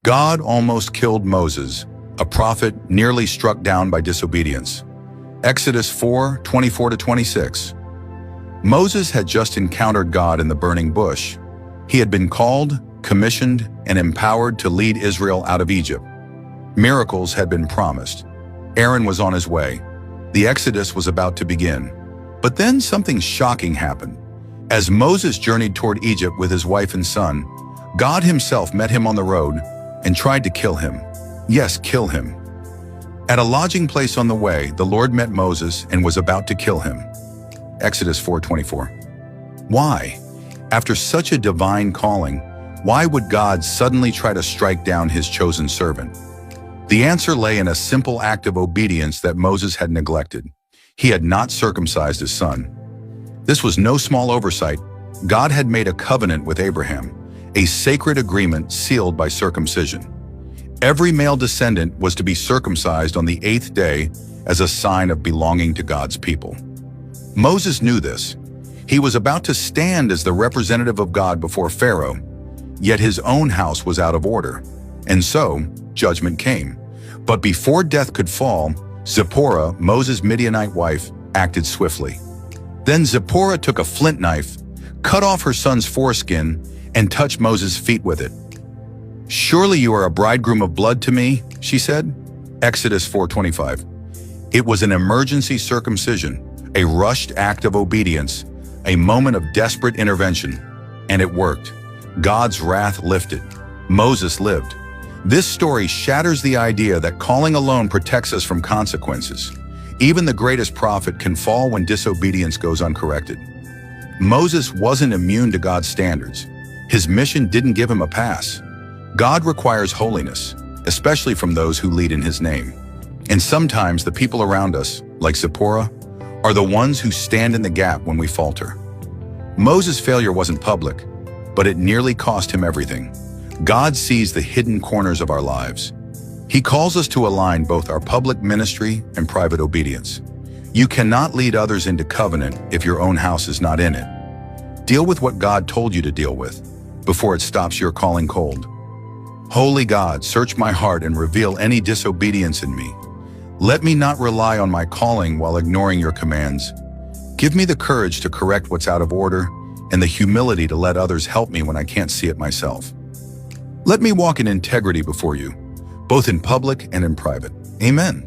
God almost killed Moses, a prophet nearly struck down by disobedience. Exodus 4:24-26. Moses had just encountered God in the burning bush. He had been called, commissioned, and empowered to lead Israel out of Egypt. Miracles had been promised. Aaron was on his way. The Exodus was about to begin. But then something shocking happened. As Moses journeyed toward Egypt with his wife and son, God himself met him on the road and tried to kill him. Yes, kill him. At a lodging place on the way, the Lord met Moses and was about to kill him. Exodus 4:24. Why? After such a divine calling, why would God suddenly try to strike down his chosen servant? The answer lay in a simple act of obedience that Moses had neglected. He had not circumcised his son. This was no small oversight. God had made a covenant with Abraham, a sacred agreement sealed by circumcision. Every male descendant was to be circumcised on the 8th day as a sign of belonging to God's people. Moses knew this. He was about to stand as the representative of God before Pharaoh, yet his own house was out of order. And so, judgment came. But before death could fall, Zipporah, Moses' Midianite wife, acted swiftly. Then Zipporah took a flint knife, cut off her son's foreskin, and touched Moses' feet with it. "Surely you are a bridegroom of blood to me," she said. Exodus 4:25. It was an emergency circumcision, a rushed act of obedience, a moment of desperate intervention. And it worked. God's wrath lifted. Moses lived. This story shatters the idea that calling alone protects us from consequences. Even the greatest prophet can fall when disobedience goes uncorrected. Moses wasn't immune to God's standards. His mission didn't give him a pass. God requires holiness, especially from those who lead in his name. And sometimes the people around us, like Zipporah, are the ones who stand in the gap when we falter. Moses' failure wasn't public, but it nearly cost him everything. God sees the hidden corners of our lives. He calls us to align both our public ministry and private obedience. You cannot lead others into covenant if your own house is not in it. Deal with what God told you to deal with before it stops your calling cold. Holy God, search my heart and reveal any disobedience in me. Let me not rely on my calling while ignoring your commands. Give me the courage to correct what's out of order and the humility to let others help me when I can't see it myself. Let me walk in integrity before you, both in public and in private. Amen.